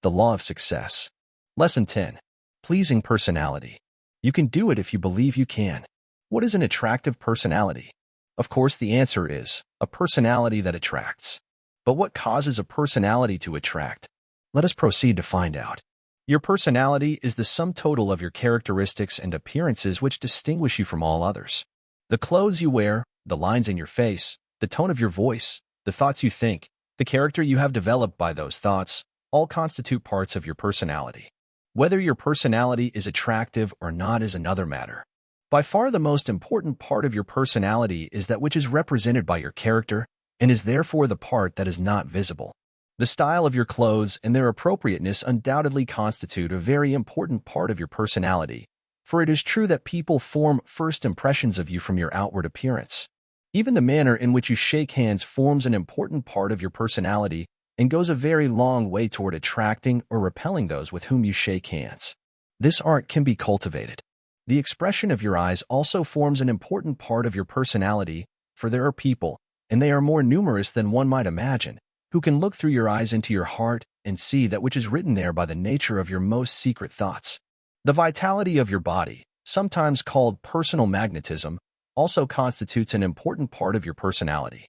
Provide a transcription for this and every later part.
The Law of Success. Lesson 10. Pleasing personality. You can do it if you believe you can. What is an attractive personality? Of course, the answer is a personality that attracts. But what causes a personality to attract? Let us proceed to find out. Your personality is the sum total of your characteristics and appearances which distinguish you from all others. The clothes you wear, the lines in your face, the tone of your voice, the thoughts you think, the character you have developed by those thoughts, all constitute parts of your personality. Whether your personality is attractive or not is another matter. By far the most important part of your personality is that which is represented by your character and is therefore the part that is not visible. The style of your clothes and their appropriateness undoubtedly constitute a very important part of your personality, for it is true that people form first impressions of you from your outward appearance. Even the manner in which you shake hands forms an important part of your personality and goes a very long way toward attracting or repelling those with whom you shake hands. This art can be cultivated. The expression of your eyes also forms an important part of your personality, for there are people, and they are more numerous than one might imagine, who can look through your eyes into your heart and see that which is written there by the nature of your most secret thoughts. The vitality of your body, sometimes called personal magnetism, also constitutes an important part of your personality.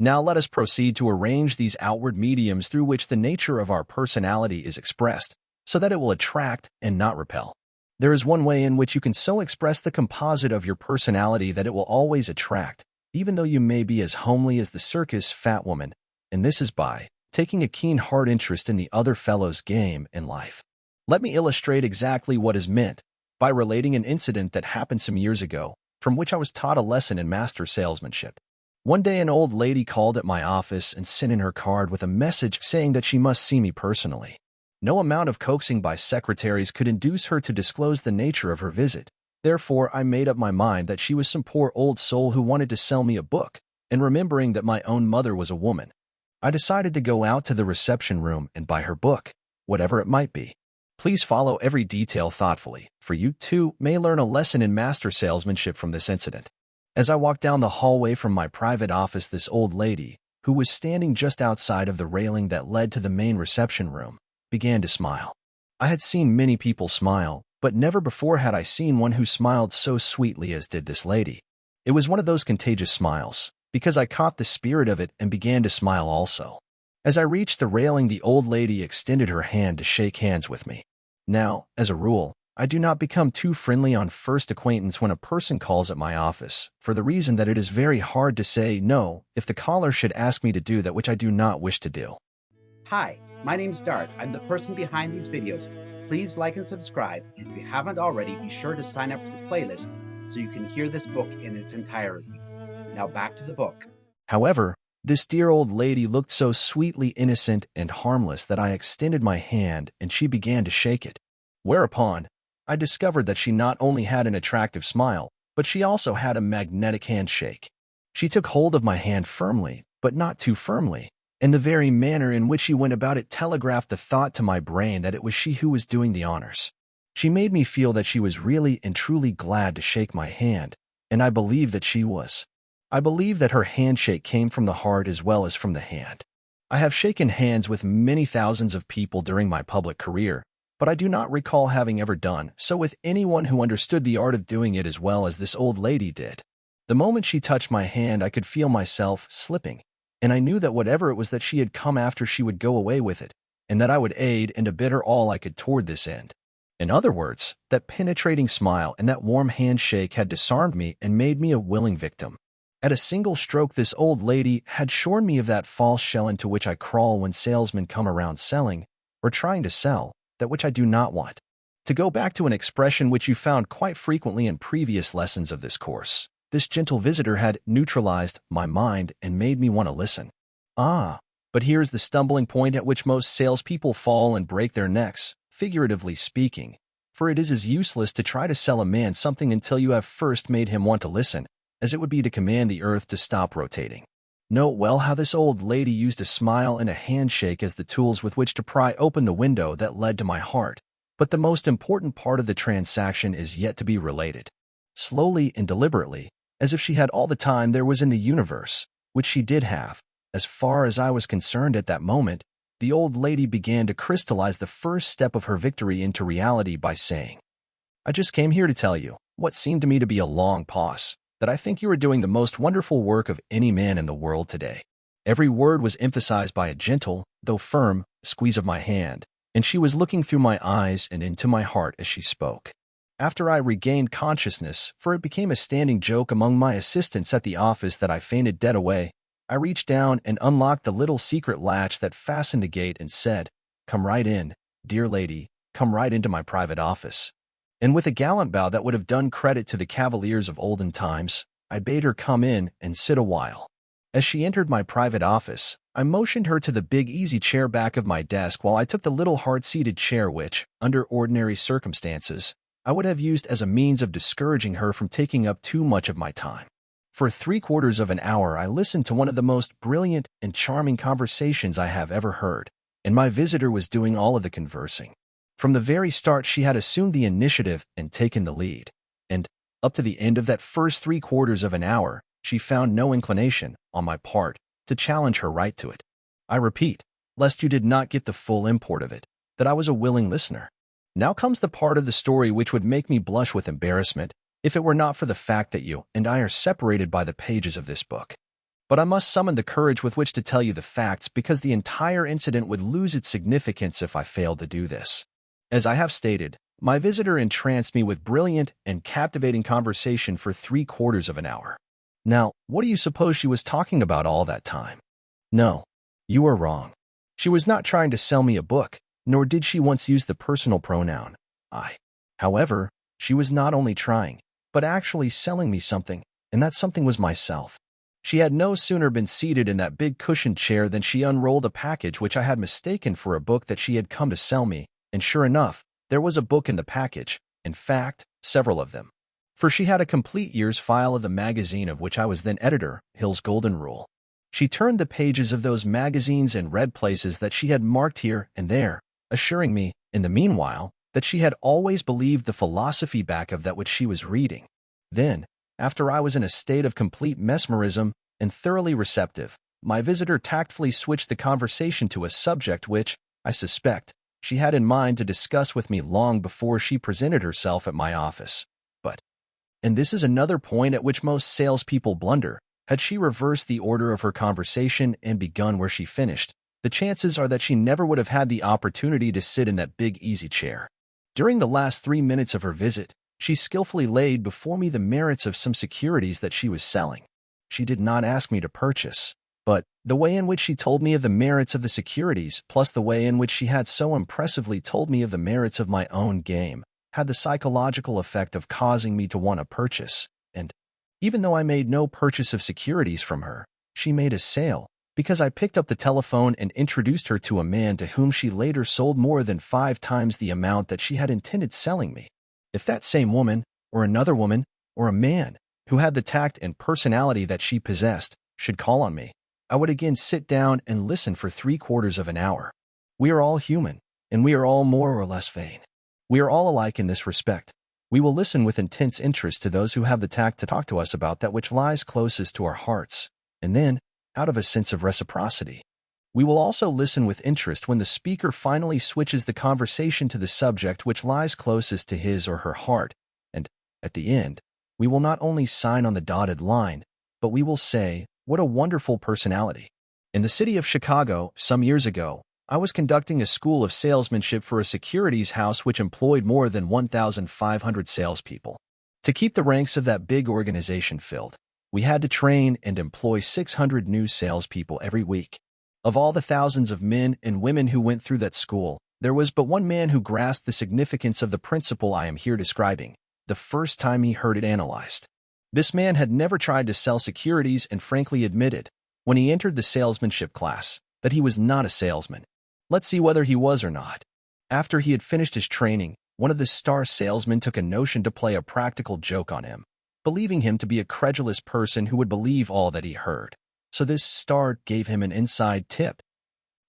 Now let us proceed to arrange these outward mediums through which the nature of our personality is expressed, so that it will attract and not repel. There is one way in which you can so express the composite of your personality that it will always attract, even though you may be as homely as the circus fat woman, and this is by taking a keen hard interest in the other fellow's game in life. Let me illustrate exactly what is meant by relating an incident that happened some years ago, from which I was taught a lesson in master salesmanship. One day an old lady called at my office and sent in her card with a message saying that she must see me personally. No amount of coaxing by secretaries could induce her to disclose the nature of her visit. Therefore, I made up my mind that she was some poor old soul who wanted to sell me a book, and remembering that my own mother was a woman, I decided to go out to the reception room and buy her book, whatever it might be. Please follow every detail thoughtfully, for you, too, may learn a lesson in master salesmanship from this incident. As I walked down the hallway from my private office, this old lady, who was standing just outside of the railing that led to the main reception room, began to smile. I had seen many people smile, but never before had I seen one who smiled so sweetly as did this lady. It was one of those contagious smiles, because I caught the spirit of it and began to smile also. As I reached the railing, the old lady extended her hand to shake hands with me. Now, as a rule, I do not become too friendly on first acquaintance when a person calls at my office, for the reason that it is very hard to say no if the caller should ask me to do that which I do not wish to do. Hi, my name's Dart. I'm the person behind these videos. Please like and subscribe, and if you haven't already, be sure to sign up for the playlist so you can hear this book in its entirety. Now back to the book. However, this dear old lady looked so sweetly innocent and harmless that I extended my hand and she began to shake it. Whereupon, I discovered that she not only had an attractive smile, but she also had a magnetic handshake. She took hold of my hand firmly, but not too firmly, and the very manner in which she went about it telegraphed the thought to my brain that it was she who was doing the honors. She made me feel that she was really and truly glad to shake my hand, and I believe that she was. I believe that her handshake came from the heart as well as from the hand. I have shaken hands with many thousands of people during my public career, but I do not recall having ever done so with anyone who understood the art of doing it as well as this old lady did. The moment she touched my hand, I could feel myself slipping, and I knew that whatever it was that she had come after, she would go away with it, and that I would aid and abet her all I could toward this end. In other words, that penetrating smile and that warm handshake had disarmed me and made me a willing victim. At a single stroke, this old lady had shorn me of that false shell into which I crawl when salesmen come around selling, or trying to sell, that which I do not want. To go back to an expression which you found quite frequently in previous lessons of this course, this gentle visitor had neutralized my mind and made me want to listen. But here's the stumbling point at which most salespeople fall and break their necks, figuratively speaking, for it is as useless to try to sell a man something until you have first made him want to listen, as it would be to command the earth to stop rotating. Note well how this old lady used a smile and a handshake as the tools with which to pry open the window that led to my heart, but the most important part of the transaction is yet to be related. Slowly and deliberately, as if she had all the time there was in the universe, which she did have, as far as I was concerned at that moment, the old lady began to crystallize the first step of her victory into reality by saying, "I just came here to tell you, what seemed to me to be a long pause, that I think you are doing the most wonderful work of any man in the world today." Every word was emphasized by a gentle, though firm, squeeze of my hand, and she was looking through my eyes and into my heart as she spoke. After I regained consciousness, for it became a standing joke among my assistants at the office that I fainted dead away, I reached down and unlocked the little secret latch that fastened the gate and said, "Come right in, dear lady, come right into my private office." And with a gallant bow that would have done credit to the cavaliers of olden times, I bade her come in and sit a while. As she entered my private office, I motioned her to the big easy chair back of my desk while I took the little hard-seated chair which, under ordinary circumstances, I would have used as a means of discouraging her from taking up too much of my time. For 3/4 of an hour I listened to one of the most brilliant and charming conversations I have ever heard, and my visitor was doing all of the conversing. From the very start she had assumed the initiative and taken the lead, and, up to the end of that first 3/4 of an hour, she found no inclination, on my part, to challenge her right to it. I repeat, lest you did not get the full import of it, that I was a willing listener. Now comes the part of the story which would make me blush with embarrassment, if it were not for the fact that you and I are separated by the pages of this book. But I must summon the courage with which to tell you the facts because the entire incident would lose its significance if I failed to do this. As I have stated, my visitor entranced me with brilliant and captivating conversation for 3/4 of an hour. Now, what do you suppose she was talking about all that time? No, you are wrong. She was not trying to sell me a book, nor did she once use the personal pronoun I. However, she was not only trying, but actually selling me something, and that something was myself. She had no sooner been seated in that big cushioned chair than she unrolled a package which I had mistaken for a book that she had come to sell me, and sure enough, there was a book in the package, in fact, several of them. For she had a complete year's file of the magazine of which I was then editor, Hill's Golden Rule. She turned the pages of those magazines and read places that she had marked here and there, assuring me, in the meanwhile, that she had always believed the philosophy back of that which she was reading. Then, after I was in a state of complete mesmerism and thoroughly receptive, my visitor tactfully switched the conversation to a subject which, I suspect, she had in mind to discuss with me long before she presented herself at my office. But, and this is another point at which most salespeople blunder, had she reversed the order of her conversation and begun where she finished, the chances are that she never would have had the opportunity to sit in that big easy chair. During the last 3 minutes of her visit, she skillfully laid before me the merits of some securities that she was selling. She did not ask me to purchase, but the way in which she told me of the merits of the securities, plus the way in which she had so impressively told me of the merits of my own game, had the psychological effect of causing me to want to purchase, and, even though I made no purchase of securities from her, she made a sale, because I picked up the telephone and introduced her to a man to whom she later sold more than 5 times the amount that she had intended selling me. If that same woman, or another woman, or a man, who had the tact and personality that she possessed, should call on me, I would again sit down and listen for 3/4 of an hour. We are all human, and we are all more or less vain. We are all alike in this respect. We will listen with intense interest to those who have the tact to talk to us about that which lies closest to our hearts, and then, out of a sense of reciprocity, we will also listen with interest when the speaker finally switches the conversation to the subject which lies closest to his or her heart, and, at the end, we will not only sign on the dotted line, but we will say, "What a wonderful personality." In the city of Chicago, some years ago, I was conducting a school of salesmanship for a securities house which employed more than 1,500 salespeople. To keep the ranks of that big organization filled, we had to train and employ 600 new salespeople every week. Of all the thousands of men and women who went through that school, there was but one man who grasped the significance of the principle I am here describing, the first time he heard it analyzed. This man had never tried to sell securities and frankly admitted, when he entered the salesmanship class, that he was not a salesman. Let's see whether he was or not. After he had finished his training, one of the star salesmen took a notion to play a practical joke on him, believing him to be a credulous person who would believe all that he heard. So this star gave him an inside tip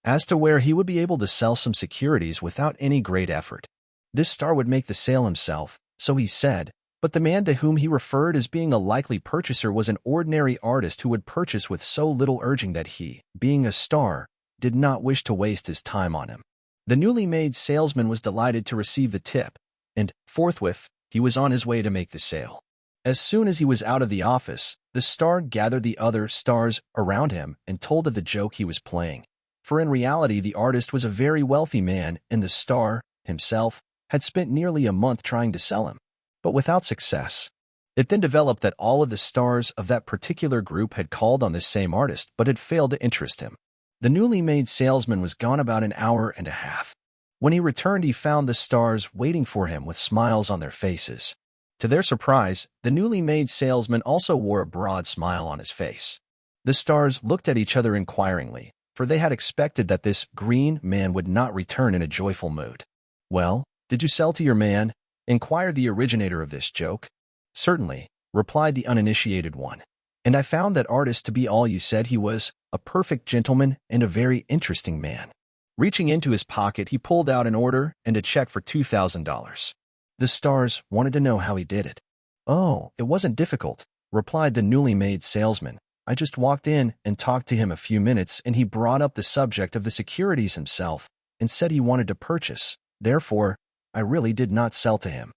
as to where he would be able to sell some securities without any great effort. This star would make the sale himself, so he said, but the man to whom he referred as being a likely purchaser was an ordinary artist who would purchase with so little urging that he, being a star, did not wish to waste his time on him. The newly made salesman was delighted to receive the tip, and forthwith, he was on his way to make the sale. As soon as he was out of the office, the star gathered the other stars around him and told of the joke he was playing. For in reality, the artist was a very wealthy man, and the star, himself, had spent nearly a month trying to sell him, but without success. It then developed that all of the stars of that particular group had called on this same artist but had failed to interest him. The newly made salesman was gone about an hour and a half. When he returned, he found the stars waiting for him with smiles on their faces. To their surprise, the newly made salesman also wore a broad smile on his face. The stars looked at each other inquiringly, for they had expected that this green man would not return in a joyful mood. "Well, did you sell to your man?" inquired the originator of this joke. "Certainly," replied the uninitiated one. "And I found that artist to be all you said he was, a perfect gentleman and a very interesting man." Reaching into his pocket, he pulled out an order and a check for $2,000. The stars wanted to know how he did it. "Oh, it wasn't difficult," replied the newly made salesman. "I just walked in and talked to him a few minutes, and he brought up the subject of the securities himself and said he wanted to purchase. Therefore, I really did not sell to him.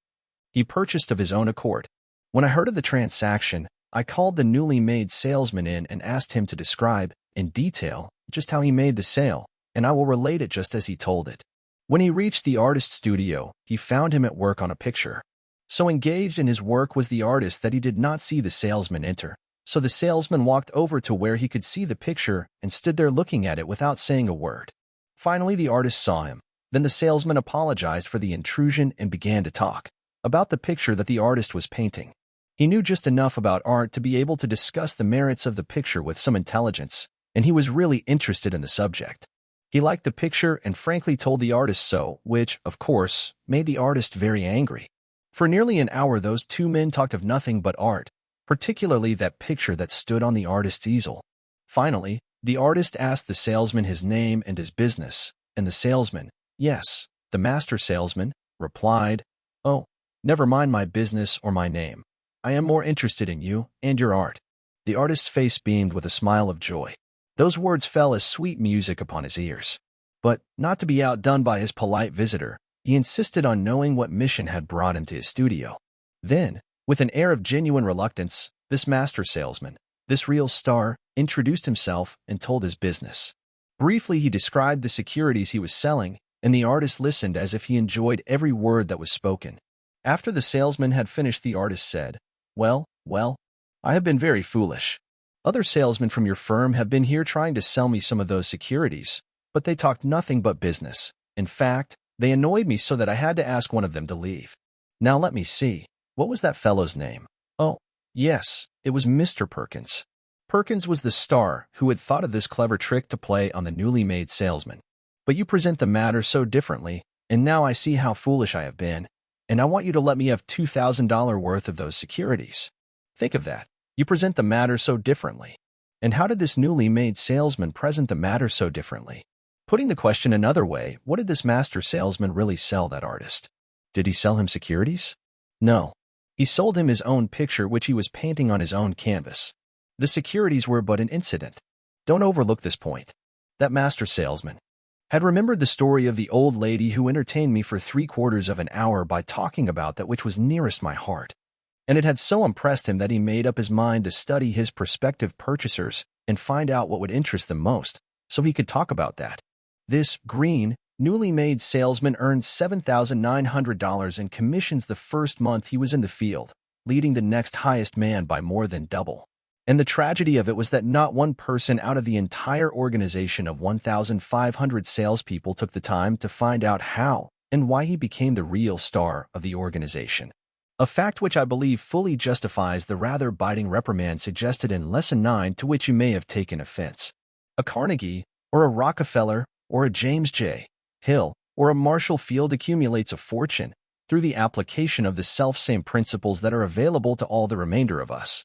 He purchased of his own accord. When I heard of the transaction, I called the newly made salesman in and asked him to describe, in detail, just how he made the sale, and I will relate it just as he told it. When he reached the artist's studio, he found him at work on a picture. So engaged in his work was the artist that he did not see the salesman enter. So the salesman walked over to where he could see the picture and stood there looking at it without saying a word. Finally, the artist saw him. Then the salesman apologized for the intrusion and began to talk about the picture that the artist was painting. He knew just enough about art to be able to discuss the merits of the picture with some intelligence, and he was really interested in the subject. He liked the picture and frankly told the artist so, which, of course, made the artist very angry. For nearly an hour, those two men talked of nothing but art, particularly that picture that stood on the artist's easel. Finally, the artist asked the salesman his name and his business, and the salesman, yes, the master salesman, replied, "Oh, never mind my business or my name. I am more interested in you and your art." The artist's face beamed with a smile of joy. Those words fell as sweet music upon his ears. But, not to be outdone by his polite visitor, he insisted on knowing what mission had brought him to his studio. Then, with an air of genuine reluctance, this master salesman, this real star, introduced himself and told his business. Briefly, he described the securities he was selling, and the artist listened as if he enjoyed every word that was spoken. After the salesman had finished, the artist said, Well, I have been very foolish. Other salesmen from your firm have been here trying to sell me some of those securities, but they talked nothing but business. In fact, they annoyed me so that I had to ask one of them to leave. Now let me see. What was that fellow's name? Oh, yes, it was Mr. Perkins. Perkins was the star who had thought of this clever trick to play on the newly made salesman. But you present the matter so differently, and now I see how foolish I have been, and I want you to let me have $2,000 worth of those securities. Think of that. You present the matter so differently. And how did this newly made salesman present the matter so differently? Putting the question another way, what did this master salesman really sell that artist? Did he sell him securities? No. He sold him his own picture, which he was painting on his own canvas. The securities were but an incident. Don't overlook this point. That master salesman had remembered the story of the old lady who entertained me for 3/4 of an hour by talking about that which was nearest my heart. And it had so impressed him that he made up his mind to study his prospective purchasers and find out what would interest them most, so he could talk about that. This green, newly made salesman earned $7,900 in commissions the first month he was in the field, leading the next highest man by more than double. And the tragedy of it was that not one person out of the entire organization of 1,500 salespeople took the time to find out how and why he became the real star of the organization. A fact which I believe fully justifies the rather biting reprimand suggested in Lesson 9, to which you may have taken offense. A Carnegie, or a Rockefeller, or a James J. Hill, or a Marshall Field accumulates a fortune through the application of the self-same principles that are available to all the remainder of us.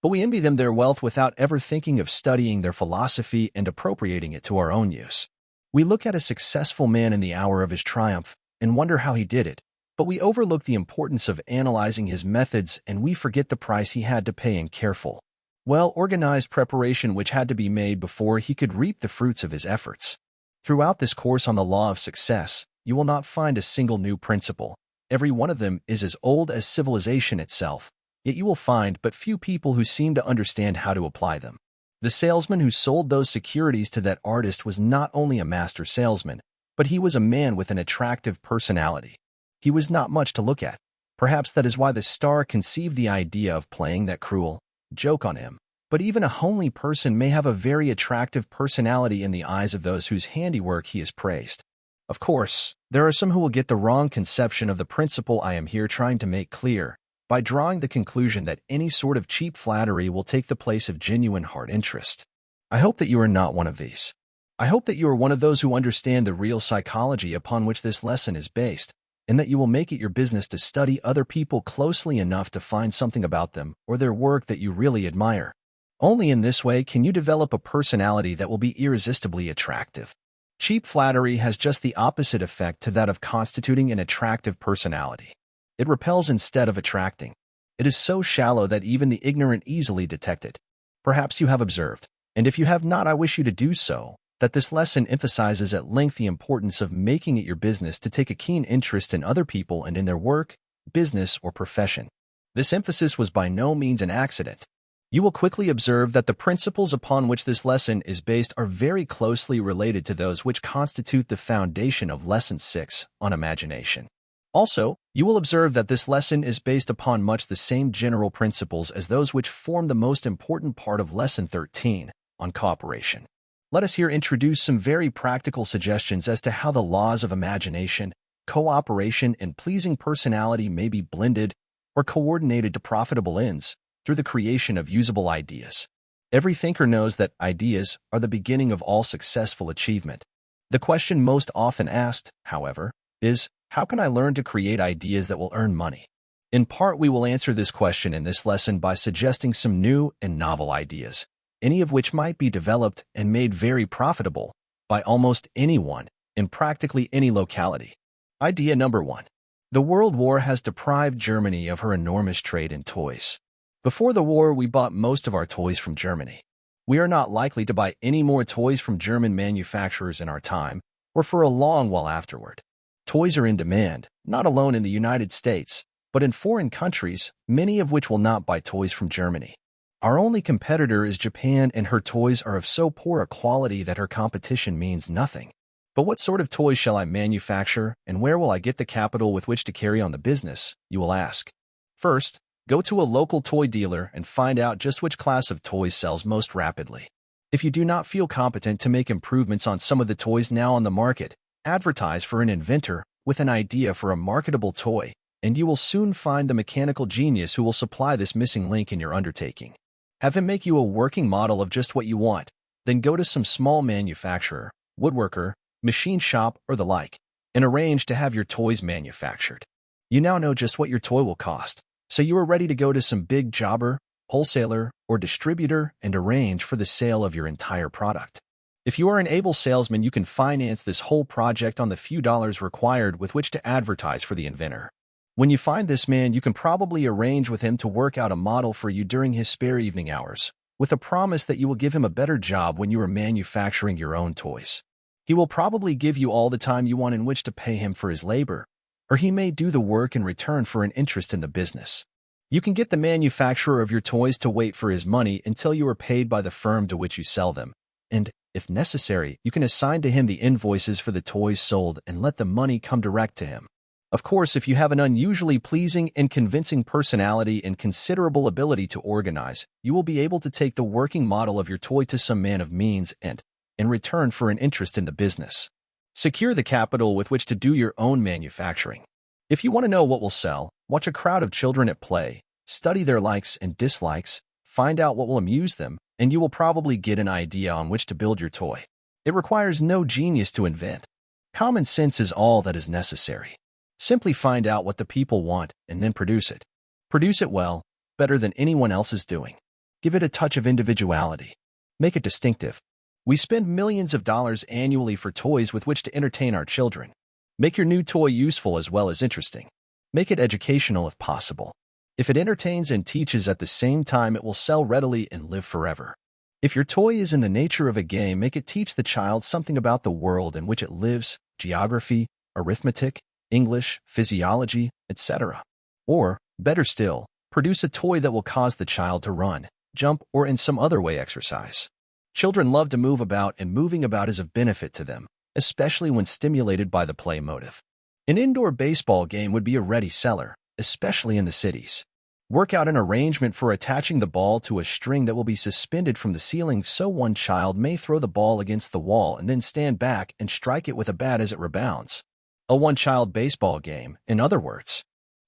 But we envy them their wealth without ever thinking of studying their philosophy and appropriating it to our own use. We look at a successful man in the hour of his triumph and wonder how he did it, but we overlook the importance of analyzing his methods, and we forget the price he had to pay in careful, Well, organized preparation which had to be made before he could reap the fruits of his efforts. Throughout this course on the law of success, you will not find a single new principle. Every one of them is as old as civilization itself, yet you will find but few people who seem to understand how to apply them. The salesman who sold those securities to that artist was not only a master salesman, but he was a man with an attractive personality. He was not much to look at. Perhaps that is why the star conceived the idea of playing that cruel joke on him. But even a homely person may have a very attractive personality in the eyes of those whose handiwork he has praised. Of course, there are some who will get the wrong conception of the principle I am here trying to make clear, by drawing the conclusion that any sort of cheap flattery will take the place of genuine heart interest. I hope that you are not one of these. I hope that you are one of those who understand the real psychology upon which this lesson is based, and that you will make it your business to study other people closely enough to find something about them or their work that you really admire. Only in this way can you develop a personality that will be irresistibly attractive. Cheap flattery has just the opposite effect to that of constituting an attractive personality. It repels instead of attracting. It is so shallow that even the ignorant easily detect it. Perhaps you have observed, and if you have not, I wish you to do so, that this lesson emphasizes at length the importance of making it your business to take a keen interest in other people and in their work, business, or profession. This emphasis was by no means an accident. You will quickly observe that the principles upon which this lesson is based are very closely related to those which constitute the foundation of Lesson 6 on imagination. Also, you will observe that this lesson is based upon much the same general principles as those which form the most important part of Lesson 13 on cooperation. Let us here introduce some very practical suggestions as to how the laws of imagination, cooperation, and pleasing personality may be blended or coordinated to profitable ends through the creation of usable ideas. Every thinker knows that ideas are the beginning of all successful achievement. The question most often asked, however, is, how can I learn to create ideas that will earn money? In part, we will answer this question in this lesson by suggesting some new and novel ideas, any of which might be developed and made very profitable by almost anyone in practically any locality. Idea number 1. The World War has deprived Germany of her enormous trade in toys. Before the war, we bought most of our toys from Germany. We are not likely to buy any more toys from German manufacturers in our time, or for a long while afterward. Toys are in demand, not alone in the United States, but in foreign countries, many of which will not buy toys from Germany. Our only competitor is Japan, and her toys are of so poor a quality that her competition means nothing. But what sort of toys shall I manufacture, and where will I get the capital with which to carry on the business, you will ask. First, go to a local toy dealer and find out just which class of toys sells most rapidly. If you do not feel competent to make improvements on some of the toys now on the market, advertise for an inventor with an idea for a marketable toy, and you will soon find the mechanical genius who will supply this missing link in your undertaking. Have him make you a working model of just what you want, then go to some small manufacturer, woodworker, machine shop, or the like, and arrange to have your toys manufactured. You now know just what your toy will cost, so you are ready to go to some big jobber, wholesaler, or distributor and arrange for the sale of your entire product. If you are an able salesman, you can finance this whole project on the few dollars required with which to advertise for the inventor. When you find this man, you can probably arrange with him to work out a model for you during his spare evening hours, with a promise that you will give him a better job when you are manufacturing your own toys. He will probably give you all the time you want in which to pay him for his labor, or he may do the work in return for an interest in the business. You can get the manufacturer of your toys to wait for his money until you are paid by the firm to which you sell them, and, if necessary, you can assign to him the invoices for the toys sold and let the money come direct to him. Of course, if you have an unusually pleasing and convincing personality and considerable ability to organize, you will be able to take the working model of your toy to some man of means and, in return for an interest in the business, secure the capital with which to do your own manufacturing. If you want to know what will sell, watch a crowd of children at play, study their likes and dislikes, find out what will amuse them, and you will probably get an idea on which to build your toy. It requires no genius to invent. Common sense is all that is necessary. Simply find out what the people want and then produce it. Produce it well, better than anyone else is doing. Give it a touch of individuality. Make it distinctive. We spend millions of dollars annually for toys with which to entertain our children. Make your new toy useful as well as interesting. Make it educational if possible. If it entertains and teaches at the same time, it will sell readily and live forever. If your toy is in the nature of a game, make it teach the child something about the world in which it lives, geography, arithmetic, English, physiology, etc. Or, better still, produce a toy that will cause the child to run, jump, or in some other way exercise. Children love to move about, and moving about is of benefit to them, especially when stimulated by the play motive. An indoor baseball game would be a ready seller, especially in the cities. Work out an arrangement for attaching the ball to a string that will be suspended from the ceiling, so one child may throw the ball against the wall and then stand back and strike it with a bat as it rebounds. A one-child baseball game, in other words.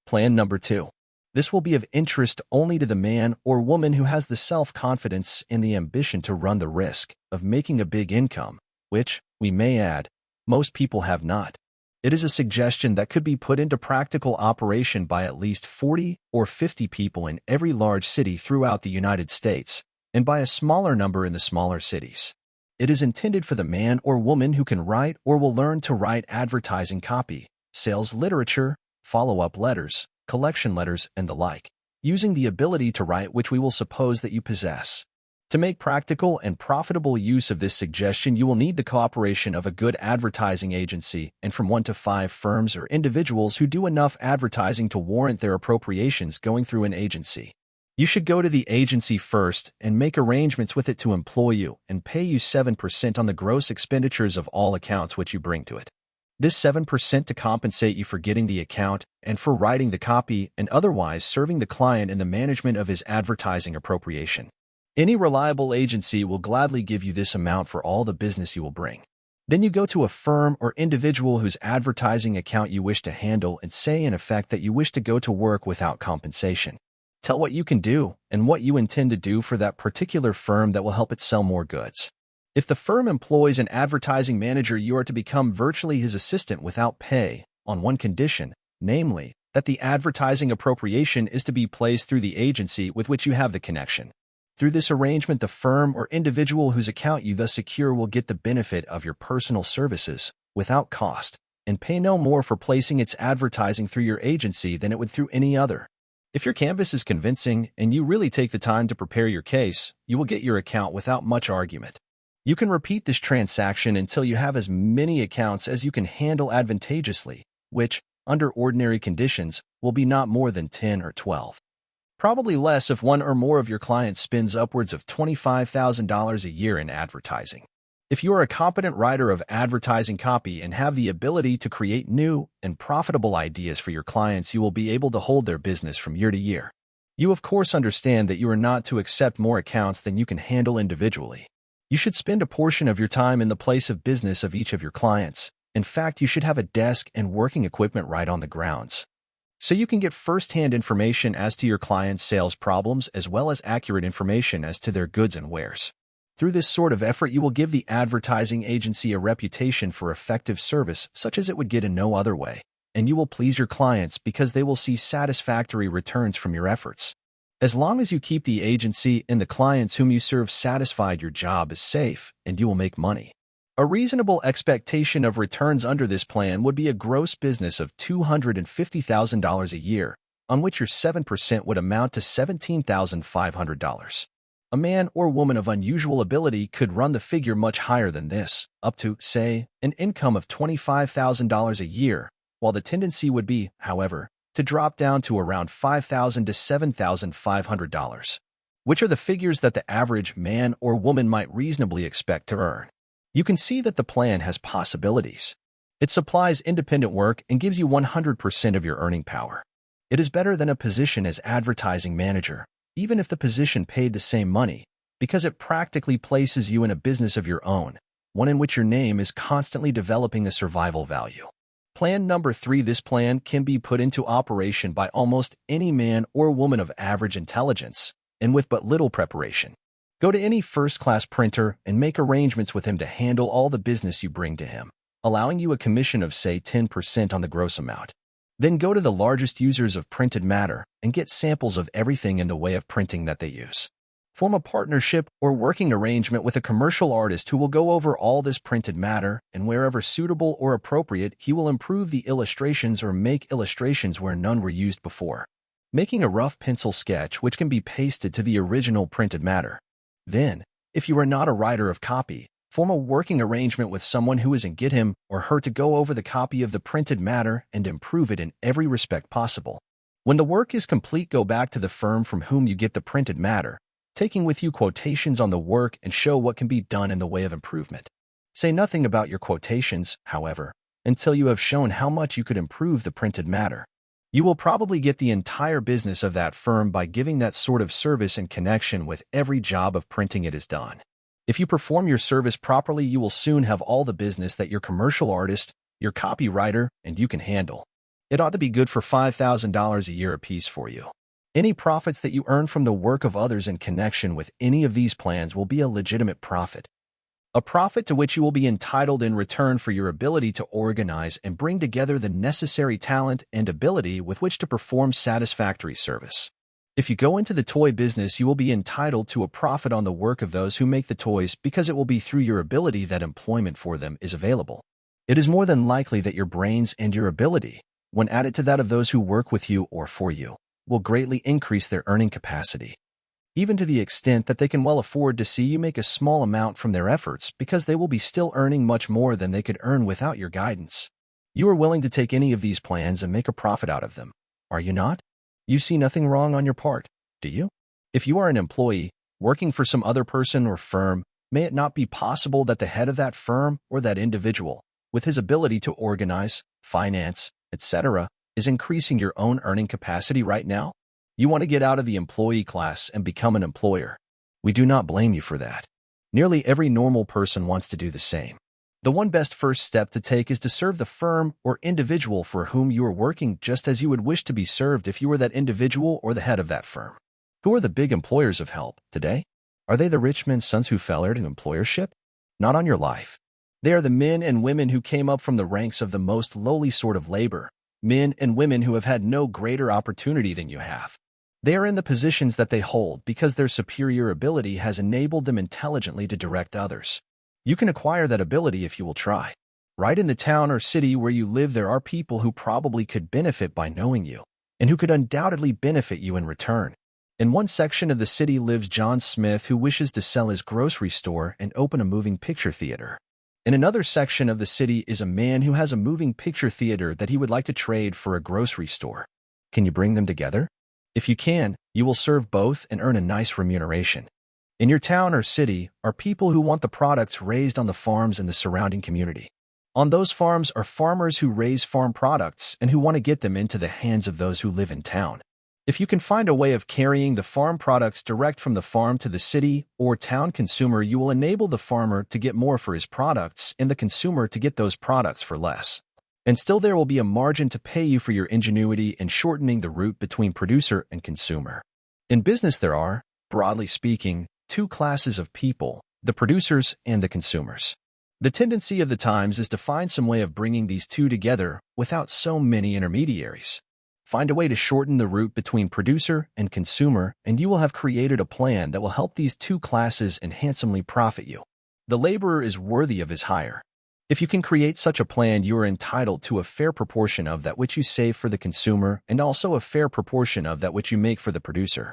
Plan number 2. This will be of interest only to the man or woman who has the self-confidence and the ambition to run the risk of making a big income, which, we may add, most people have not. It is a suggestion that could be put into practical operation by at least 40 or 50 people in every large city throughout the United States, and by a smaller number in the smaller cities. It is intended for the man or woman who can write or will learn to write advertising copy, sales literature, follow-up letters, collection letters, and the like, using the ability to write which we will suppose that you possess. To make practical and profitable use of this suggestion, you will need the cooperation of a good advertising agency and from 1 to 5 firms or individuals who do enough advertising to warrant their appropriations going through an agency. You should go to the agency first and make arrangements with it to employ you and pay you 7% on the gross expenditures of all accounts which you bring to it. This 7% to compensate you for getting the account and for writing the copy and otherwise serving the client in the management of his advertising appropriation. Any reliable agency will gladly give you this amount for all the business you will bring. Then you go to a firm or individual whose advertising account you wish to handle and say in effect that you wish to go to work without compensation. Tell what you can do and what you intend to do for that particular firm that will help it sell more goods. If the firm employs an advertising manager, you are to become virtually his assistant without pay, on one condition, namely, that the advertising appropriation is to be placed through the agency with which you have the connection. Through this arrangement, the firm or individual whose account you thus secure will get the benefit of your personal services without cost and pay no more for placing its advertising through your agency than it would through any other. If your canvas is convincing and you really take the time to prepare your case, you will get your account without much argument. You can repeat this transaction until you have as many accounts as you can handle advantageously, which, under ordinary conditions, will be not more than 10 or 12. Probably less if one or more of your clients spends upwards of $25,000 a year in advertising. If you are a competent writer of advertising copy and have the ability to create new and profitable ideas for your clients, you will be able to hold their business from year to year. You of course understand that you are not to accept more accounts than you can handle individually. You should spend a portion of your time in the place of business of each of your clients. In fact, you should have a desk and working equipment right on the grounds, so you can get first-hand information as to your clients' sales problems as well as accurate information as to their goods and wares. Through this sort of effort, you will give the advertising agency a reputation for effective service such as it would get in no other way, and you will please your clients because they will see satisfactory returns from your efforts. As long as you keep the agency and the clients whom you serve satisfied, your job is safe and you will make money. A reasonable expectation of returns under this plan would be a gross business of $250,000 a year, on which your 7% would amount to $17,500. A man or woman of unusual ability could run the figure much higher than this, up to, say, an income of $25,000 a year, while the tendency would be, however, to drop down to around $5,000 to $7,500, which are the figures that the average man or woman might reasonably expect to earn. You can see that the plan has possibilities. It supplies independent work and gives you 100% of your earning power. It is better than a position as advertising manager, even if the position paid the same money, because it practically places you in a business of your own, one in which your name is constantly developing a survival value. Plan number 3. This plan can be put into operation by almost any man or woman of average intelligence, and with but little preparation. Go to any first-class printer and make arrangements with him to handle all the business you bring to him, allowing you a commission of, say, 10% on the gross amount. Then go to the largest users of printed matter and get samples of everything in the way of printing that they use. Form a partnership or working arrangement with a commercial artist who will go over all this printed matter, and wherever suitable or appropriate, he will improve the illustrations or make illustrations where none were used before. making a rough pencil sketch which can be pasted to the original printed matter. Then, if you are not a writer of copy, form a working arrangement with someone who is and get him or her to go over the copy of the printed matter and improve it in every respect possible. When the work is complete, go back to the firm from whom you get the printed matter, taking with you quotations on the work and show what can be done in the way of improvement. Say nothing about your quotations, however, until you have shown how much you could improve the printed matter. You will probably get the entire business of that firm by giving that sort of service in connection with every job of printing it is done. If you perform your service properly, you will soon have all the business that your commercial artist, your copywriter, and you can handle. It ought to be good for $5,000 a year apiece for you. Any profits that you earn from the work of others in connection with any of these plans will be a legitimate profit. A profit to which you will be entitled in return for your ability to organize and bring together the necessary talent and ability with which to perform satisfactory service. If you go into the toy business, you will be entitled to a profit on the work of those who make the toys because it will be through your ability that employment for them is available. It is more than likely that your brains and your ability, when added to that of those who work with you or for you, will greatly increase their earning capacity, even to the extent that they can well afford to see you make a small amount from their efforts because they will be still earning much more than they could earn without your guidance. You are willing to take any of these plans and make a profit out of them, are you not? You see nothing wrong on your part, do you? If you are an employee, working for some other person or firm, may it not be possible that the head of that firm or that individual, with his ability to organize, finance, etc., is increasing your own earning capacity right now? You want to get out of the employee class and become an employer. We do not blame you for that. Nearly every normal person wants to do the same. The one best first step to take is to serve the firm or individual for whom you are working just as you would wish to be served if you were that individual or the head of that firm. Who are the big employers of help today? Are they the rich men's sons who fell in employership? Not on your life. They are the men and women who came up from the ranks of the most lowly sort of labor, men and women who have had no greater opportunity than you have. They are in the positions that they hold because their superior ability has enabled them intelligently to direct others. You can acquire that ability if you will try. Right in the town or city where you live, there are people who probably could benefit by knowing you, and who could undoubtedly benefit you in return. In one section of the city lives John Smith, who wishes to sell his grocery store and open a moving picture theater. In another section of the city is a man who has a moving picture theater that he would like to trade for a grocery store. Can you bring them together? If you can, you will serve both and earn a nice remuneration. In your town or city are people who want the products raised on the farms in the surrounding community. On those farms are farmers who raise farm products and who want to get them into the hands of those who live in town. If you can find a way of carrying the farm products direct from the farm to the city or town consumer, you will enable the farmer to get more for his products and the consumer to get those products for less. And still there will be a margin to pay you for your ingenuity in shortening the route between producer and consumer. In business there are, broadly speaking, two classes of people, the producers and the consumers. The tendency of the times is to find some way of bringing these two together without so many intermediaries. Find a way to shorten the route between producer and consumer, and you will have created a plan that will help these two classes and handsomely profit you. The laborer is worthy of his hire. If you can create such a plan, you are entitled to a fair proportion of that which you save for the consumer and also a fair proportion of that which you make for the producer.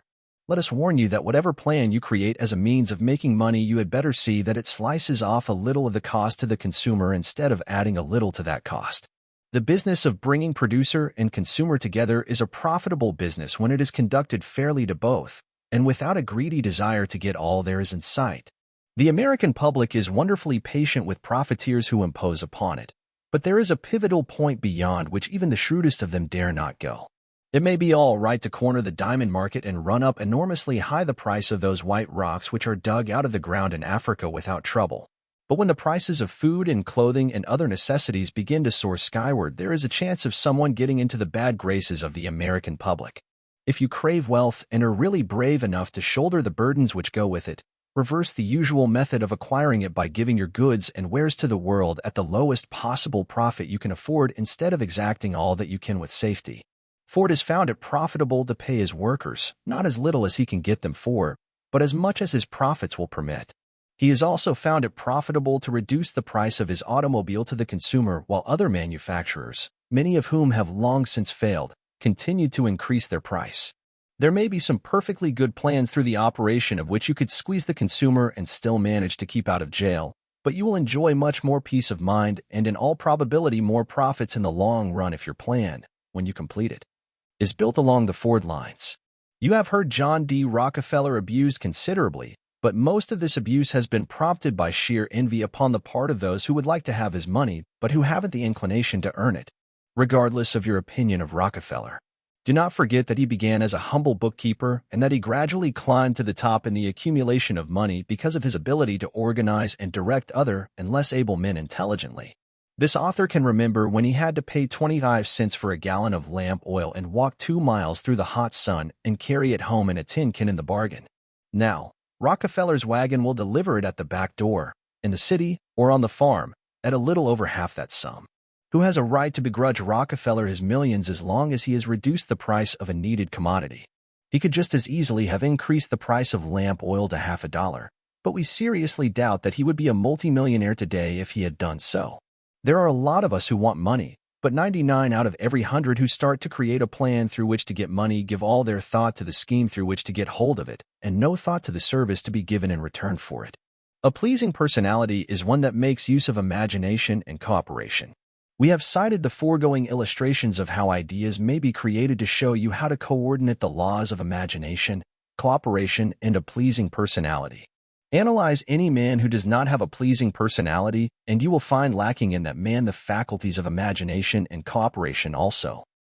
Let us warn you that whatever plan you create as a means of making money, you had better see that it slices off a little of the cost to the consumer instead of adding a little to that cost. The business of bringing producer and consumer together is a profitable business when it is conducted fairly to both, and without a greedy desire to get all there is in sight. The American public is wonderfully patient with profiteers who impose upon it, but there is a pivotal point beyond which even the shrewdest of them dare not go. It may be all right to corner the diamond market and run up enormously high the price of those white rocks which are dug out of the ground in Africa without trouble. But when the prices of food and clothing and other necessities begin to soar skyward, there is a chance of someone getting into the bad graces of the American public. If you crave wealth and are really brave enough to shoulder the burdens which go with it, reverse the usual method of acquiring it by giving your goods and wares to the world at the lowest possible profit you can afford instead of exacting all that you can with safety. Ford has found it profitable to pay his workers, not as little as he can get them for, but as much as his profits will permit. He has also found it profitable to reduce the price of his automobile to the consumer, while other manufacturers, many of whom have long since failed, continued to increase their price. There may be some perfectly good plans through the operation of which you could squeeze the consumer and still manage to keep out of jail, but you will enjoy much more peace of mind and in all probability more profits in the long run if your plan, when you complete it, is built along the Ford lines. You have heard John D. Rockefeller abused considerably, but most of this abuse has been prompted by sheer envy upon the part of those who would like to have his money but who haven't the inclination to earn it. Regardless of your opinion of Rockefeller, do not forget that he began as a humble bookkeeper and that he gradually climbed to the top in the accumulation of money because of his ability to organize and direct other and less able men intelligently. This author can remember when he had to pay 25 cents for a gallon of lamp oil and walk 2 miles through the hot sun and carry it home in a tin can in the bargain. Now, Rockefeller's wagon will deliver it at the back door, in the city, or on the farm, at a little over half that sum. Who has a right to begrudge Rockefeller his millions as long as he has reduced the price of a needed commodity? He could just as easily have increased the price of lamp oil to $50, but we seriously doubt that he would be a multimillionaire today if he had done so. There are a lot of us who want money, but 99 out of every 100 who start to create a plan through which to get money give all their thought to the scheme through which to get hold of it, and no thought to the service to be given in return for it. A pleasing personality is one that makes use of imagination and cooperation. We have cited the foregoing illustrations of how ideas may be created to show you how to coordinate the laws of imagination, cooperation, and a pleasing personality. Analyze any man who does not have a pleasing personality, and you will find lacking in that man the faculties of imagination and cooperation also.